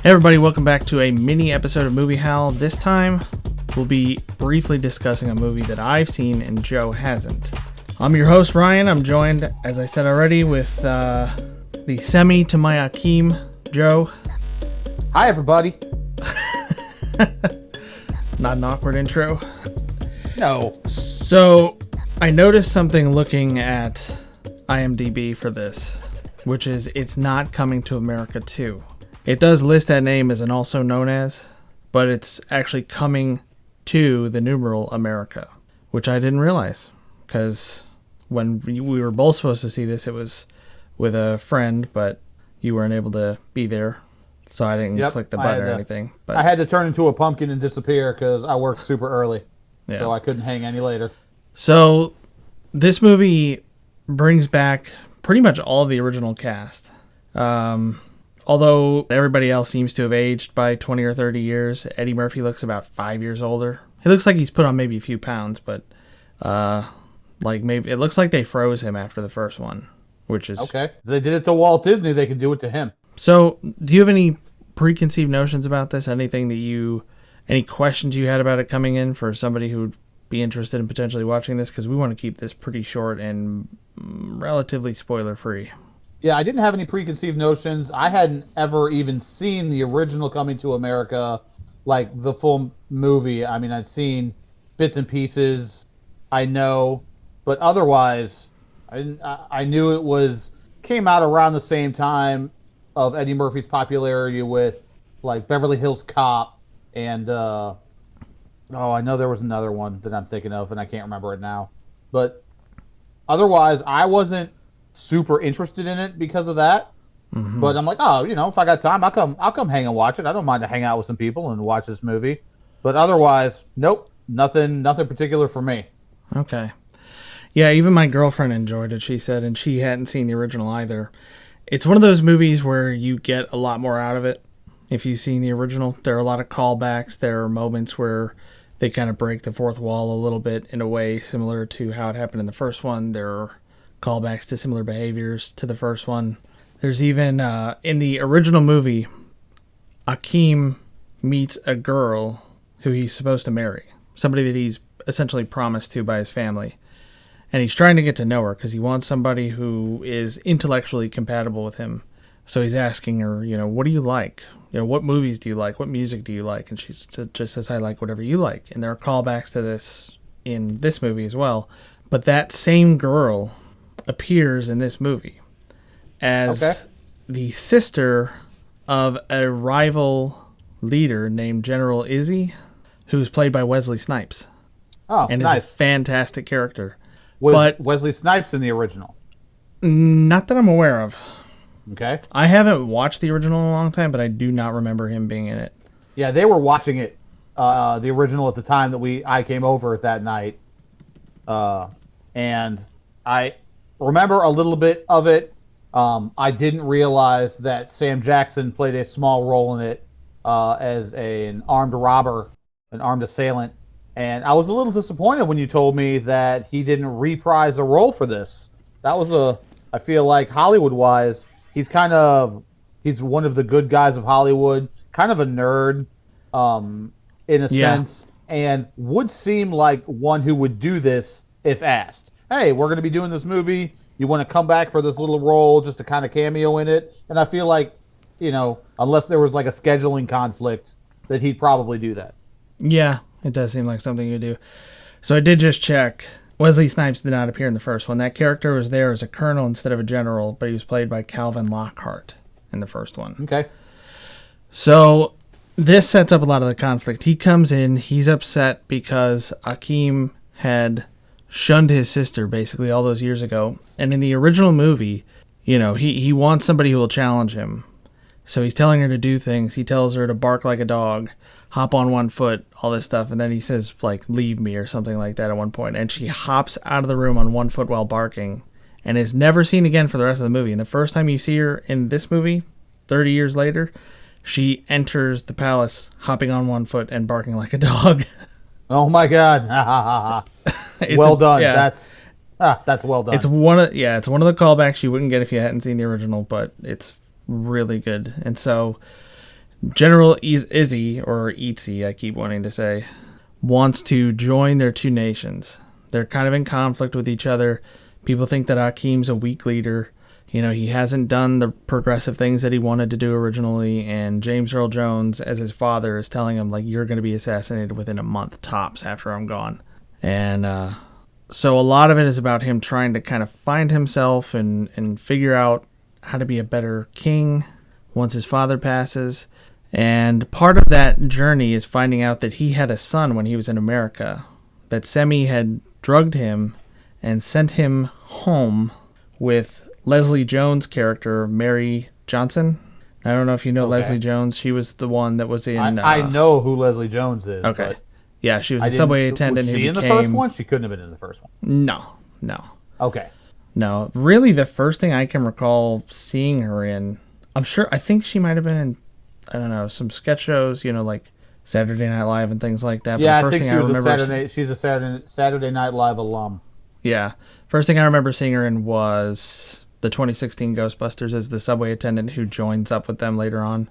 Hey everybody, welcome back to a mini episode of Movie Howl. This time, we'll be briefly discussing a movie that I've seen and Joe hasn't. I'm your host, Ryan. I'm joined, as I said already, with the semi to my Akeem, Joe. Hi everybody. Not an awkward intro. No. So, I noticed something looking at IMDb for this, which is it's not coming to America 2. It does list that name as an also known as, but it's actually coming to the numeral America, which I didn't realize, because when we were both supposed to see this, it was with a friend, but you weren't able to be there, so I didn't click the button or anything. But I had to turn into a pumpkin and disappear because I worked super early, so I couldn't hang any later. So this movie brings back pretty much all of the original cast. Although everybody else seems to have aged by 20 or 30 years, Eddie Murphy looks about 5 years older. He looks like he's put on maybe a few pounds, but maybe it looks like they froze him after the first one, which is okay. If they did it to Walt Disney, they could do it to him. So, do you have any preconceived notions about this? Any questions you had about it coming in for somebody who'd be interested in potentially watching this? Because we want to keep this pretty short and relatively spoiler-free. Yeah, I didn't have any preconceived notions. I hadn't ever even seen the original Coming to America, like the full movie. I mean, I'd seen bits and pieces, I know, but otherwise, I knew it came out around the same time of Eddie Murphy's popularity with like Beverly Hills Cop and I know there was another one that I'm thinking of and I can't remember it now. But otherwise, I wasn't super interested in it because of that. Mm-hmm. But I'm like, if I got time, I'll come hang and watch it. I don't mind to hang out with some people and watch this movie. But otherwise, nope, nothing particular for me. Okay. Yeah, even my girlfriend enjoyed it, she said, and she hadn't seen the original either. It's one of those movies where you get a lot more out of it if you've seen the original. There are a lot of callbacks. There are moments where they kind of break the fourth wall a little bit in a way similar to how it happened in the first one. There are callbacks to similar behaviors to the first one. There's even, in the original movie, Akeem meets a girl who he's supposed to marry. Somebody that he's essentially promised to by his family. And he's trying to get to know her because he wants somebody who is intellectually compatible with him. So he's asking her, what do you like? What movies do you like? What music do you like? And she just says, I like whatever you like. And there are callbacks to this in this movie as well. But that same girl appears in this movie as the sister of a rival leader named General Izzy, who's played by Wesley Snipes. Oh, and nice. is a fantastic character. Was Wesley Snipes in the original? Not that I'm aware of. Okay. I haven't watched the original in a long time, but I do not remember him being in it. Yeah, they were watching it, the original at the time that I came over that night. And I remember a little bit of it. I didn't realize that Sam Jackson played a small role in it as an armed robber, an armed assailant. And I was a little disappointed when you told me that he didn't reprise a role for this. That was I feel like Hollywood-wise, he's one of the good guys of Hollywood, kind of a nerd in a sense, and would seem like one who would do this if asked. Hey, we're going to be doing this movie. You want to come back for this little role just to kind of cameo in it? And I feel like, unless there was like a scheduling conflict, that he'd probably do that. Yeah, it does seem like something you do. So I did just check. Wesley Snipes did not appear in the first one. That character was there as a colonel instead of a general, but he was played by Calvin Lockhart in the first one. Okay. So this sets up a lot of the conflict. He comes in, he's upset because Akeem had shunned his sister basically all those years ago. And in the original movie, he wants somebody who will challenge him. So he's telling her to do things. He tells her to bark like a dog, hop on one foot, all this stuff. And then he says, leave me or something like that at one point. And she hops out of the room on one foot while barking and is never seen again for the rest of the movie. And the first time you see her in this movie, 30 years later, she enters the palace hopping on one foot and barking like a dog. Oh my God. Well done. Yeah. That's well done. It's one of the callbacks you wouldn't get if you hadn't seen the original, but it's really good. And so General Izzy, or Itzy, I keep wanting to say, wants to join their two nations. They're kind of in conflict with each other. People think that Akeem's a weak leader. You know, he hasn't done the progressive things that he wanted to do originally, and James Earl Jones, as his father, is telling him, like, you're going to be assassinated within a month tops after I'm gone. And so a lot of it is about him trying to kind of find himself and figure out how to be a better king once his father passes. And part of that journey is finding out that he had a son when he was in America, that Semi had drugged him and sent him home with Leslie Jones' character, Mary Johnson. I don't know if you know Leslie Jones. She was the one that was in... I know who Leslie Jones is. Okay. Yeah, she was a subway attendant. Was she in the first one? She couldn't have been in the first one. No. Okay. No. Really, the first thing I can recall seeing her in... I think she might have been in, I don't know, some sketch shows, you know, like Saturday Night Live and things like that. But yeah, the first I think she's a Saturday Night Live alum. Yeah. First thing I remember seeing her in was the 2016 Ghostbusters as the subway attendant who joins up with them later on.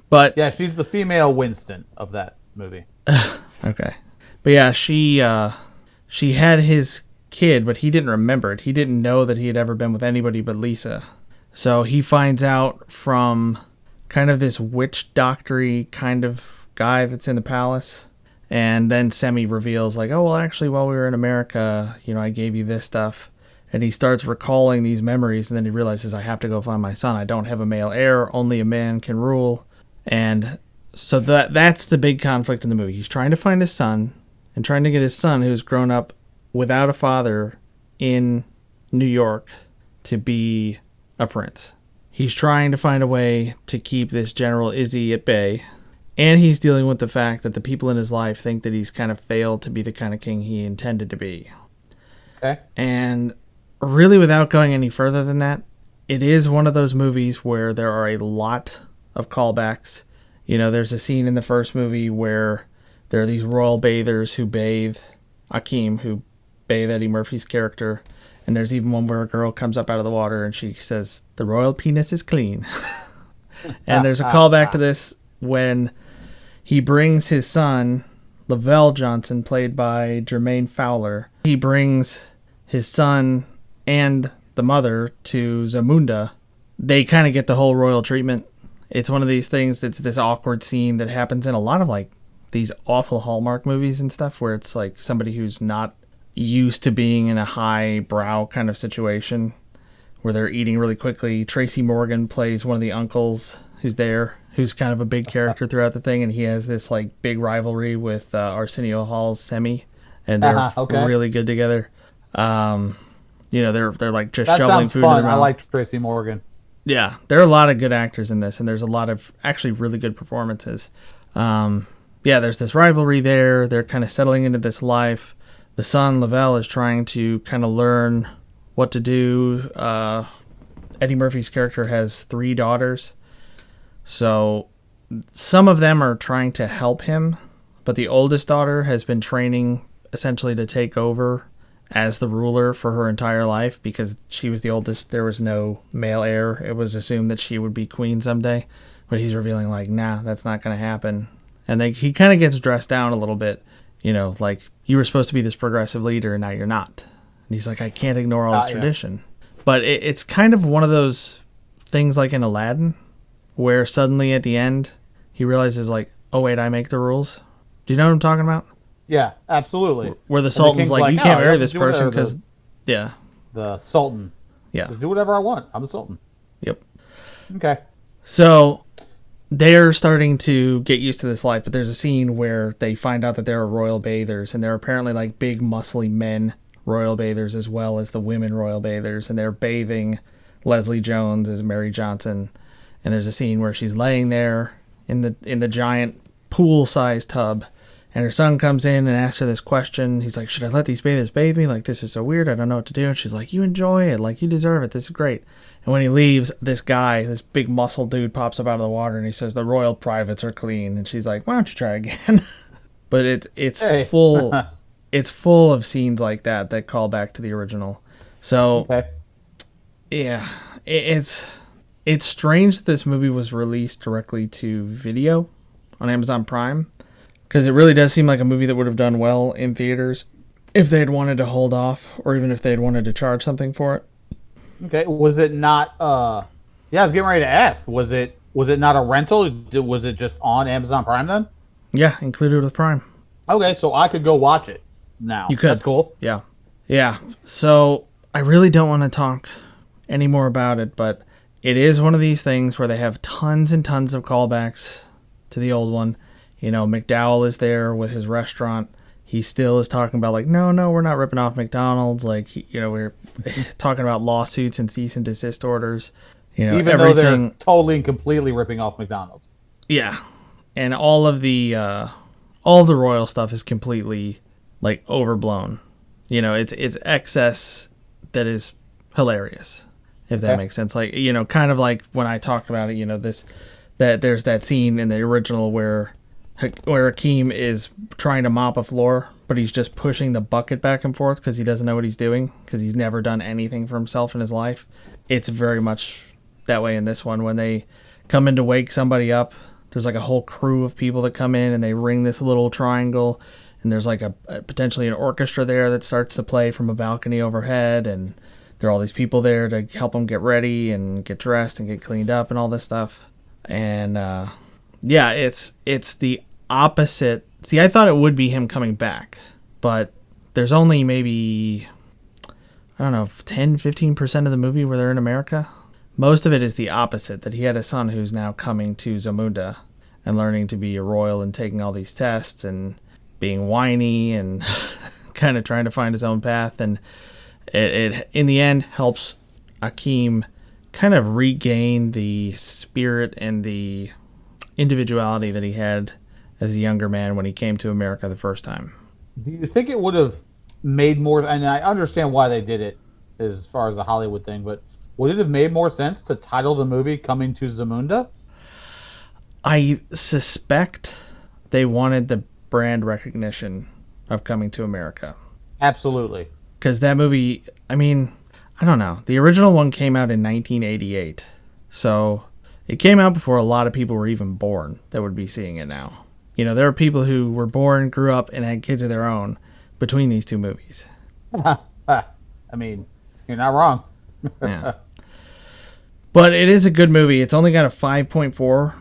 But yeah, she's the female Winston of that movie. Okay. But yeah, she had his kid, but he didn't remember it. He didn't know that he had ever been with anybody but Lisa. So he finds out from kind of this witch doctory kind of guy that's in the palace. And then Semi reveals, like, oh, well, actually, while we were in America, you know, I gave you this stuff. And he starts recalling these memories, and then he realizes, I have to go find my son. I don't have a male heir. Only a man can rule. And so that's the big conflict in the movie. He's trying to find his son, and trying to get his son, who's grown up without a father in New York, to be a prince. He's trying to find a way to keep this General Izzy at bay. And he's dealing with the fact that the people in his life think that he's kind of failed to be the kind of king he intended to be. Okay. And really, without going any further than that, it is one of those movies where there are a lot of callbacks. You know, there's a scene in the first movie where there are these royal bathers who bathe Akeem, who bathe Eddie Murphy's character. And there's even one where a girl comes up out of the water and she says, the royal penis is clean. And there's a callback to this when he brings his son, Lavelle Johnson, played by Jermaine Fowler. He brings his son and the mother to Zamunda. They kind of get the whole royal treatment. It's one of these things that's this awkward scene that happens in a lot of like these awful Hallmark movies and stuff where it's like somebody who's not used to being in a high brow kind of situation where they're eating really quickly. Tracy Morgan plays one of the uncles who's there, who's kind of a big character throughout the thing, and he has this like big rivalry with Arsenio Hall's Semi, and they're really good together. You know, they're like just shoveling food in their mouth. I like Tracy Morgan. Yeah, there are a lot of good actors in this, and there's a lot of actually really good performances. Yeah, there's this rivalry there. They're kind of settling into this life. The son, Lavelle, is trying to kind of learn what to do. Eddie Murphy's character has 3 daughters. So some of them are trying to help him, but the oldest daughter has been training essentially to take over as the ruler for her entire life because she was the oldest. There was no male heir. It was assumed that she would be queen someday, but he's revealing like, nah, that's not going to happen. And he kind of gets dressed down a little bit, you know, like you were supposed to be this progressive leader and now you're not. And he's like, I can't ignore all this tradition. But it's kind of one of those things like in Aladdin where suddenly at the end he realizes like, oh wait, I make the rules. Do you know what I'm talking about? Yeah, absolutely. Where the Sultan's like, you can't marry this person because, yeah. The Sultan. Yeah. Just do whatever I want. I'm the Sultan. Yep. Okay. So they're starting to get used to this life, but there's a scene where they find out that there are royal bathers, and they're apparently like big, muscly men royal bathers as well as the women royal bathers, and they're bathing Leslie Jones as Mary Johnson. And there's a scene where she's laying there in the giant pool-sized tub, and her son comes in and asks her this question. He's like, should I let these bathers bathe me? Like, this is so weird. I don't know what to do. And she's like, you enjoy it. Like, you deserve it. This is great. And when he leaves, this guy, this big muscle dude, pops up out of the water, and he says, the royal privates are clean. And she's like, why don't you try again? But it's full it's full of scenes like that call back to the original. So, yeah, it's It's strange that this movie was released directly to video on Amazon Prime, because it really does seem like a movie that would have done well in theaters if they had wanted to hold off, or even if they had wanted to charge something for it. Okay, was it not? Yeah, I was getting ready to ask. Was it not a rental? Was it just on Amazon Prime then? Yeah, included with Prime. Okay, so I could go watch it now. You could. That's cool. Yeah. Yeah. So I really don't want to talk any more about it, but it is one of these things where they have tons and tons of callbacks to the old one. You know, McDowell is there with his restaurant. He still is talking about, like, no, we're not ripping off McDonald's. Like, you know, we're talking about lawsuits and cease and desist orders. You know, even though they're totally and completely ripping off McDonald's. Yeah. And all of the royal stuff is completely, like, overblown. You know, it's excess that is hilarious, if that makes sense. Like, you know, kind of like when I talked about it, you know, that there's that scene in the original where Akeem is trying to mop a floor, but he's just pushing the bucket back and forth because he doesn't know what he's doing, because he's never done anything for himself in his life. It's very much that way in this one. When they come in to wake somebody up, there's like a whole crew of people that come in and they ring this little triangle, and there's like a potentially an orchestra there that starts to play from a balcony overhead, and there are all these people there to help them get ready and get dressed and get cleaned up and all this stuff. And yeah, it's the opposite. See, I thought it would be him coming back, but there's only maybe, I don't know, 10-15% of the movie where they're in America. Most of it is the opposite, that he had a son who's now coming to Zamunda and learning to be a royal and taking all these tests and being whiny and kind of trying to find his own path. And it in the end helps Akeem kind of regain the spirit and the individuality that he had as a younger man when he came to America the first time. Do you think it would have made more, and I understand why they did it as far as a Hollywood thing, but would it have made more sense to title the movie Coming to Zamunda? I suspect they wanted the brand recognition of Coming to America. Absolutely. Because that movie, I mean, I don't know. The original one came out in 1988. So it came out before a lot of people were even born that would be seeing it now. You know, there are people who were born, grew up, and had kids of their own between these two movies. I mean, you're not wrong. Yeah. But it is a good movie. It's only got a 5.4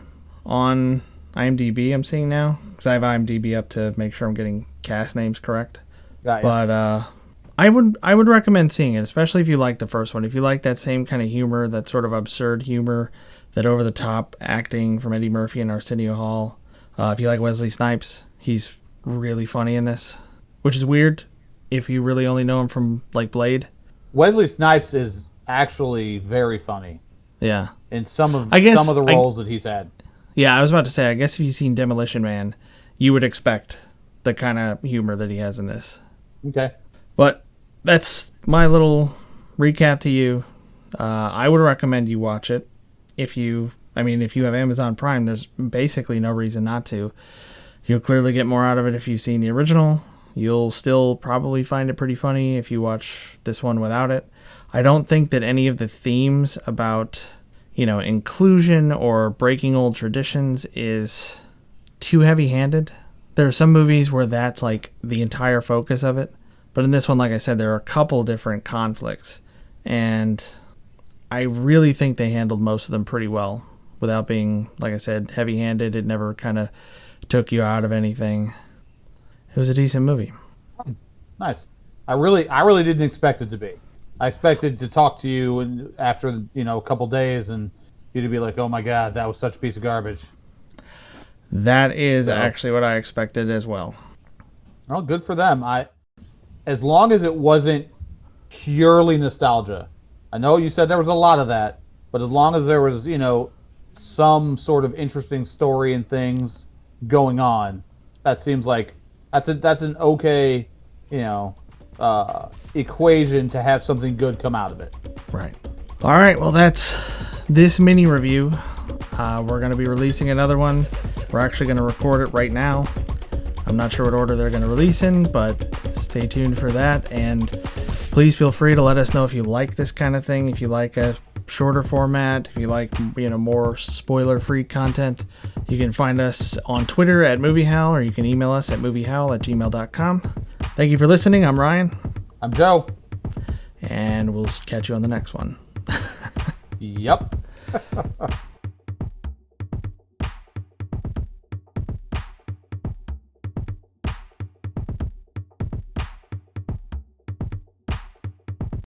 on IMDb, I'm seeing now, because I have IMDb up to make sure I'm getting cast names correct. Got you. But I would recommend seeing it, especially if you like the first one. If you like that same kind of humor, that sort of absurd humor, that over-the-top acting from Eddie Murphy and Arsenio Hall. If you like Wesley Snipes, he's really funny in this, which is weird if you really only know him from, like, Blade. Wesley Snipes is actually very funny. Yeah. In some of the roles that he's had. Yeah, I was about to say, I guess if you've seen Demolition Man, you would expect the kind of humor that he has in this. Okay. But that's my little recap to you. I would recommend you watch it. If you have Amazon Prime, there's basically no reason not to. You'll clearly get more out of it if you've seen the original. You'll still probably find it pretty funny if you watch this one without it. I don't think that any of the themes about, you know, inclusion or breaking old traditions is too heavy-handed. There are some movies where that's like the entire focus of it. But in this one, like I said, there are a couple different conflicts. And I really think they handled most of them pretty well without being, like I said, heavy-handed. It never kind of took you out of anything. It was a decent movie. Nice. I really didn't expect it to be. I expected to talk to you and after, you know, a couple days and you to be like, "Oh my God, that was such a piece of garbage." That is actually what I expected as well. Well, good for them. As long as it wasn't purely nostalgia. I know you said there was a lot of that, but as long as there was, you know, some sort of interesting story and things going on, that seems like that's an okay, you know, equation to have something good come out of it. Right. All right. Well, that's this mini review. We're going to be releasing another one. We're actually going to record it right now. I'm not sure what order they're going to release in, but stay tuned for that. And please feel free to let us know if you like this kind of thing. If you like a shorter format, if you like, more spoiler-free content, you can find us on Twitter at Movie Howl, or you can email us at moviehowl@gmail.com. Thank you for listening. I'm Ryan. I'm Joe. And we'll catch you on the next one. Yep.